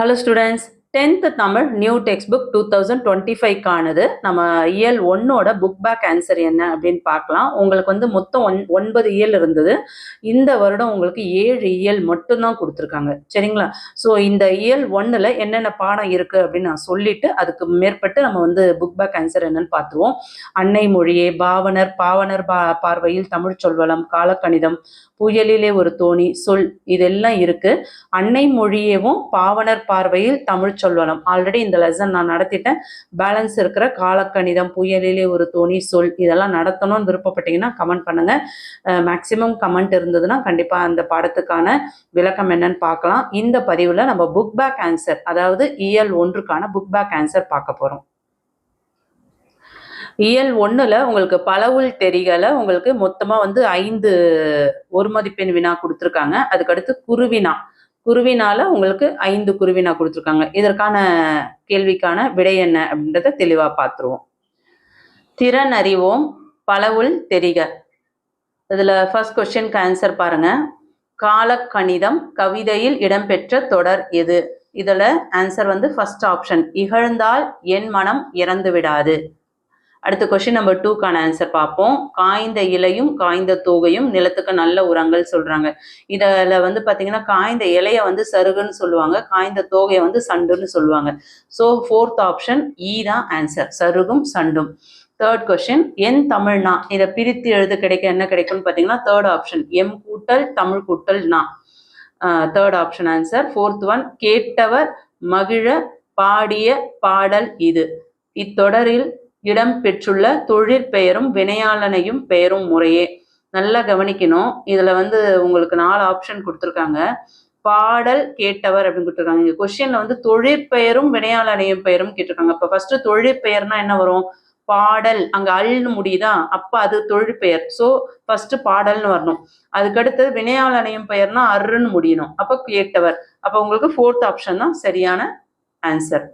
Hello students, 10th Tamil new text book 2025 கானது நம்ம இயல் 1ஓட book back answer என்ன அப்படின்னு பார்க்கலாம். உங்களுக்கு வந்து மொத்தம் 9 இயல் இருந்தது. இந்த வருடம் உங்களுக்கு 7 இயல் மட்டும்தான் கொடுத்துருக்காங்க. சரிங்களா? ஸோ இந்த இயல் 1ல் என்னென்ன பாடம் இருக்குது அப்படின்னு நான் சொல்லிட்டு அதுக்கு மேற்பட்டு நம்ம வந்து புக் பேக் ஆன்சர் என்னன்னு பார்த்துருவோம். அன்னை மொழியே, பாவனர், பாவனர் பார்வையில் தமிழ் சொல்வளம், காலக்கணிதம், புயலிலே ஒரு தோணி, சொல், இதெல்லாம் இருக்கு. அன்னை மொழியவும் பாவனர் பார்வையில் தமிழ் சொல்வளம் ஆல்ரெடி இந்த லெசன் நான் நடத்திட்டேன். பேலன்ஸ் இருக்கிற காலக்கணிதம், புயலிலே ஒரு தோணி, சொல் இதெல்லாம் நடத்தணும்னு விருப்பப்பட்டீங்கன்னா கமெண்ட் பண்ணுங்க. மேக்சிமம் கமெண்ட் இருந்ததுன்னா கண்டிப்பா அந்த பாடத்துக்கான விளக்கம் என்னன்னு பார்க்கலாம். இந்த பதிவுல நம்ம புக் பேக் ஆன்சர், அதாவது இயல் 1க்கான புக் பேக் ஆன்சர் பார்க்க போறோம். இயல் 1ல் உங்களுக்கு பலவுள் தெரிகல உங்களுக்கு மொத்தமாக வந்து 5 ஒரு மதிப்பெண் வினா கொடுத்துருக்காங்க. அதுக்கடுத்து குருவினால உங்களுக்கு 5 குருவினா கொடுத்துருக்காங்க. இதற்கான கேள்விக்கான விடை என்ன அப்படின்றத தெளிவாக பார்த்துருவோம். திறன் அறிவோம், பலவுள் தெரிக. இதில் ஃபர்ஸ்ட் கொஸ்டினுக்கு ஆன்சர் பாருங்க. காலக்கணிதம் கவிதையில் இடம்பெற்ற தொடர் எது? இதில் ஆன்சர் வந்து ஃபர்ஸ்ட் ஆப்ஷன், இகழ்ந்தால் என் மனம் இறந்து விடாது. அடுத்த கொஸ்டின் நம்பர் 2க்கான ஆன்சர் பார்ப்போம். காய்ந்த இலையும் காய்ந்த தோகையும் நிலத்துக்கு நல்ல உரங்கள் சொல்றாங்க. இதில் வந்து பார்த்தீங்கன்னா காய்ந்த இலையை வந்து சருகுன்னு சொல்லுவாங்க, காய்ந்த தோகையை வந்து சண்டுன்னு சொல்லுவாங்க. ஸோ 4th ஆப்ஷன் இ தான் ஆன்சர், சருகும் சண்டும். தேர்ட் கொஸ்டின், என் தமிழ்னா, இதை பிரித்து எழுத என்ன கிடைக்கும்னு பார்த்தீங்கன்னா தேர்ட் ஆப்ஷன், எம் கூட்டல் தமிழ் கூட்டல் நா. Third option answer. 4th one, கேட்டவர் மகிழ பாடிய பாடல் இது. இத்தொடரில் இடம் பெற்றுள்ள தொழிற்பெயரும் வினையாளனையும் பெயரும் முறையே. நல்லா கவனிக்கணும். இதுல வந்து உங்களுக்கு 4 ஆப்ஷன் கொடுத்துருக்காங்க. பாடல், கேட்டவர் அப்படின்னு கொடுத்துருக்காங்க. இங்க கொஸ்டின்ல வந்து தொழிற்பெயரும் வினையாளனையும் பெயரும் கேட்டிருக்காங்க. அப்ப ஃபர்ஸ்ட் தொழிற்பெயர்னா என்ன வரும்? பாடல், அங்க அல்னு முடியுதா, அப்ப அது தொழிற்பெயர். ஸோ ஃபர்ஸ்ட் பாடல்னு வரணும். அதுக்கடுத்து வினையாளனையும் பெயர்னா அருன்னு முடியணும், அப்ப கேட்டவர். அப்ப உங்களுக்கு 4th ஆப்ஷன் தான் சரியான ஆன்சர்,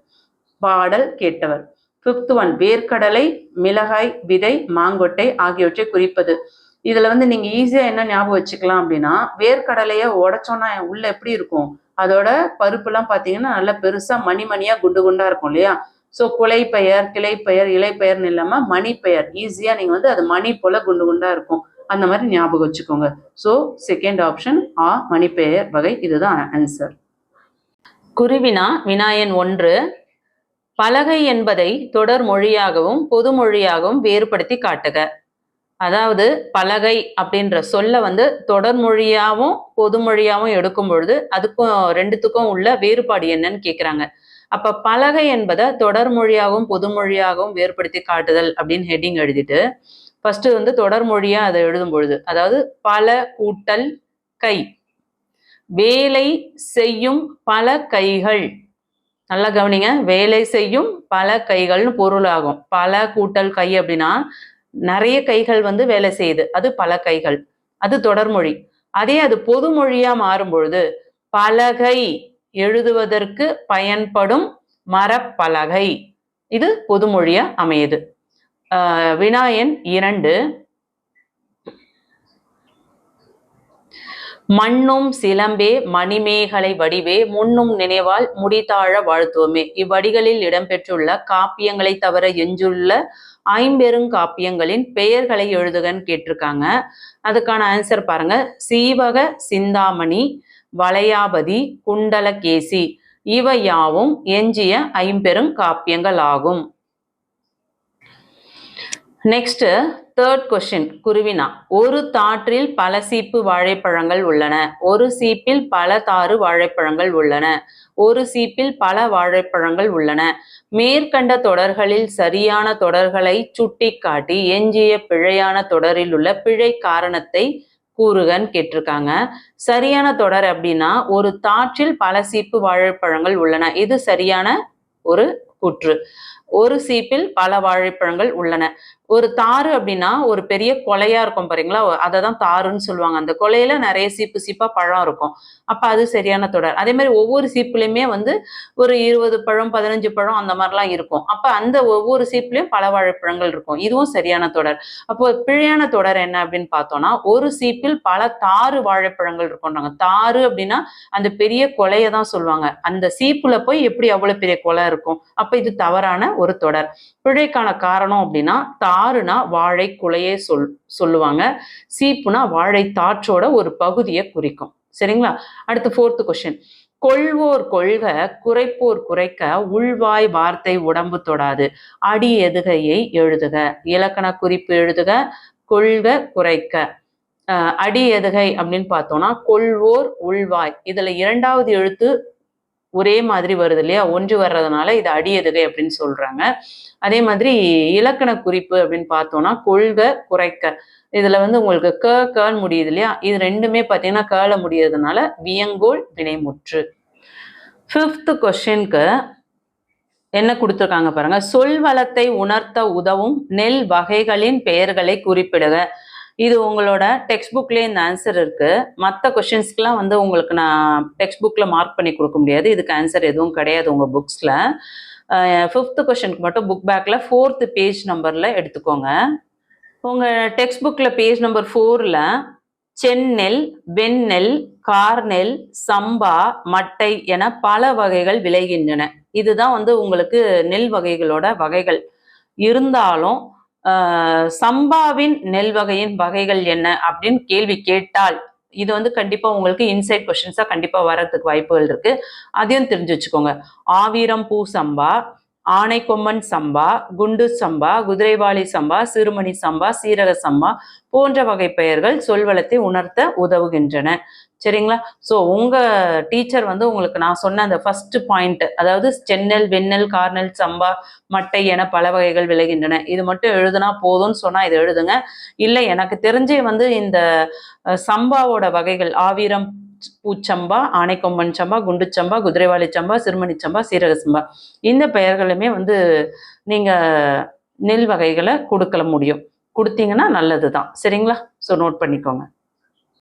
பாடல், கேட்டவர். 5th ஒன், வேர்க்கடலை, மிளகாய், விதை, மாங்கொட்டை ஆகியவற்றை குறிப்பது. இதுல வந்து நீங்க ஈஸியா என்ன ஞாபகம் வச்சுக்கலாம் அப்படின்னா, வேர்க்கடலைய உடைச்சோன்னா உள்ள எப்படி இருக்கும், அதோட பருப்புலாம் பார்த்தீங்கன்னா நல்லா பெருசா மணிமணியா குண்டு குண்டா இருக்கும் இல்லையா? ஸோ குலைப்பெயர், கிளைப்பெயர், இலைப்பெயர்னு இல்லாம மணிப்பெயர், ஈஸியா நீங்க வந்து அது மணி போல குண்டு குண்டா இருக்கும், அந்த மாதிரி ஞாபகம் வச்சுக்கோங்க. ஸோ செகண்ட் ஆப்ஷன் ஆ, மணிப்பெயர் வகை, இதுதான் ஆன்சர். குருவினா வினாயன் 1, பலகை என்பதை தொடர் மொழியாகவும் பொது மொழியாகவும் வேறுபடுத்தி காட்டுக. அதாவது பலகை அப்படின்ற சொல்ல வந்து தொடர் மொழியாகவும் பொது மொழியாகவும் எடுக்கும் பொழுது அதுக்கும் ரெண்டுத்துக்கும் உள்ள வேறுபாடு என்னன்னு கேட்குறாங்க. அப்ப பலகை என்பதை தொடர் மொழியாகவும் பொது மொழியாகவும் வேறுபடுத்தி காட்டுதல் அப்படின்னு ஹெட்டிங் எழுதிட்டு ஃபர்ஸ்ட் வந்து தொடர் மொழியா அதை எழுதும் பொழுது, அதாவது பல கூட்டல் கை, வேலை செய்யும் பல கைகள். நல்லா கவனிங்க, வேலை செய்யும் பல கைகள்னு பொருளாகும். பல கூட்டல் கை அப்படின்னா நிறைய கைகள் வந்து வேலை செய்யுது, அது பல கைகள், அது தொடர்மொழி. அதே அது பொது மொழியா மாறும் பொழுது பலகை எழுதுவதற்கு பயன்படும் மரப்பலகை, இது பொது மொழியா அமையுது. வினாயன் 2, மண்ணும் சிலம்பே மணிமேகலை வடிவே முன்னும் நினைவால் முடித்தாழ வாழ்த்துவமே. இவ்வடிகளில் இடம்பெற்றுள்ள காப்பியங்களை தவிர எஞ்சுள்ள 50 காப்பியங்களின் பெயர்களை எழுதுகன்னு கேட்டிருக்காங்க. அதுக்கான ஆன்சர் பாருங்க. சீவக சிந்தாமணி, வளையாபதி, குண்டலகேசி இவை யாவும் எஞ்சிய 50 காப்பியங்கள் ஆகும். நெக்ஸ்ட் தேர்ட் கொஸ்டின், குருவினா. ஒரு தாற்றில் பல சீப்பு வாழைப்பழங்கள் உள்ளன, ஒரு சீப்பில் பல தாறு வாழைப்பழங்கள் உள்ளன, ஒரு சீப்பில் பல வாழைப்பழங்கள் உள்ளன. மேற்கண்ட தொடர்களில் சரியான தொடர்களை சுட்டி காட்டி எஞ்சிய பிழையான தொடரில் உள்ள பிழை காரணத்தை கூறுகன்னு கேட்டிருக்காங்க. சரியான தொடர் அப்படின்னா ஒரு தாற்றில் பல சீப்பு வாழைப்பழங்கள் உள்ளன, இது சரியான ஒரு கூற்று. ஒரு சீப்பில் பல வாழைப்பழங்கள் உள்ளன. ஒரு தாரு அப்படின்னா ஒரு பெரிய கொலையா இருக்கும் பாருங்களா, அதை தான் தாருன்னு சொல்லுவாங்க. அந்த கொலையில நிறைய சீப்பு சீப்பா பழம் இருக்கும். அப்ப அது சரியான தொடர். அதே மாதிரி ஒவ்வொரு சீப்புலையுமே வந்து ஒரு 20 பழம் 15 பழம் அந்த மாதிரிலாம் இருக்கும். அப்ப அந்த ஒவ்வொரு சீப்புலையும் பல வாழைப்பழங்கள் இருக்கும். இதுவும் சரியான தொடர். அப்போ பிழையான தொடர் என்ன அப்படின்னு பார்த்தோம்னா, ஒரு சீப்பில் பல தாரு வாழைப்பழங்கள் இருக்கும்ன்றாங்க. தாரு அப்படின்னா அந்த பெரிய கொலையை தான் சொல்லுவாங்க. அந்த சீப்புல போய் எப்படி அவ்வளவு பெரிய கொலை இருக்கும்? அப்ப இது தவறான ஒரு தொடர். பிழைக்கான காரணம் அப்படின்னா, தாருனா வாழை குலையே சொல்லுவாங்க. சீப்புனா வாழை தாற்றோட ஒரு பகுதியை குறிக்கும். சரிங்களா? அடுத்து 4th கொஸ்டின். கொள்வோர் கொள்க குறைப்போர் குறைக்க உள்வாய் வார்த்தை உடம்பு தொடாது. அடி எதுகையை எழுதுக. இலக்கண குறிப்பு எழுதுக. கொள்க குறைக்க. அடி எதுகை அப்படின்னு பார்த்தோம்னா கொள்வோர் உள்வாய். இதுல 2வது எழுத்து ஒரே மாதிரி வருது இல்லையா, ஒன்று வர்றதுனால இது அடி எதுகை அப்படின்னு சொல்றாங்க. அதே மாதிரி இலக்கண குறிப்பு அப்படின்னு பார்த்தோம்னா கொள்க குறைக்க. இதுல வந்து உங்களுக்கு கன்னு முடியுது இல்லையா, இது ரெண்டுமே பார்த்தீங்கன்னா கல முடியறதுனால வியங்கோல் வினைமுற்று. 5th கொஸ்டினுக்கு என்ன கொடுத்துருக்காங்க பாருங்க. சொல் வளத்தை உணர்த்த உதவும் நெல் வகைகளின் பெயர்களை குறிப்பிடுக. இது உங்களோட டெக்ஸ்ட் புக்லேயே இந்த ஆன்சர் இருக்கு. மற்ற கொஸ்டின்ஸ்க்குலாம் வந்து உங்களுக்கு நான் டெக்ஸ்ட் புக்ல மார்க் பண்ணி கொடுக்க முடியாது. இதுக்கு ஆன்சர் எதுவும் கிடையாது உங்க புக்ஸ்ல. 5th கொஸ்டினுக்கு மட்டும் புக் பேக்ல 4th பேஜ் நம்பர்ல எடுத்துக்கோங்க. உங்க டெக்ஸ்ட் புக்ல பேஜ் நம்பர் 4ல செந்நெல், வெண்ணெல், கார்நெல், சம்பா, மட்டை என பல வகைகள் விளைகின்றன. இதுதான் வந்து உங்களுக்கு நெல் வகைகளோட வகைகள். இருந்தாலும் சம்பாவின் நெல் வகையின் வகைகள் என்ன அப்படின்னு கேள்வி கேட்டால் இது வந்து கண்டிப்பா உங்களுக்கு இன்சைட் கொஸ்டின்ஸா கண்டிப்பா வர்றதுக்கு வாய்ப்புகள் இருக்கு. அதையும் தெரிஞ்சு வச்சுக்கோங்க. ஆவீரம் பூ சம்பா, ஆனைக்கொம்மன் சம்பா, குண்டு சம்பா, குதிரைவாளி சம்பா, சிறுமணி சம்பா, சீரக சம்பா போன்ற வகை பெயர்கள் சொல்வளத்தை உணர்த்த உதவுகின்றன. சரிங்களா? ஸோ உங்க டீச்சர் வந்து உங்களுக்கு நான் சொன்ன அந்த ஃபர்ஸ்ட் பாயிண்ட், அதாவது செந்நெல், வெண்ணெல், கார்நெல், சம்பா, மட்டை என பல வகைகள் விளைகின்றன, இது மட்டும் எழுதுனா போதும்னு சொன்னா இதை எழுதுங்க. இல்லை எனக்கு தெரிஞ்சே வந்து இந்த சம்பாவோட வகைகள் ஆவீரம் பூச்சம்பா, ஆனைக்கொம்பன் சம்பா, குண்டு சம்பா, குதிரைவாளி சம்பா, சிறுமணி சம்பா, சீரக சம்பா இந்த பெயர்களுமே வந்து நீங்க நெல் வகைகளை கொடுக்க முடியும். கொடுத்தீங்கன்னா நல்லதுதான். சரிங்களா? ஸோ நோட் பண்ணிக்கோங்க.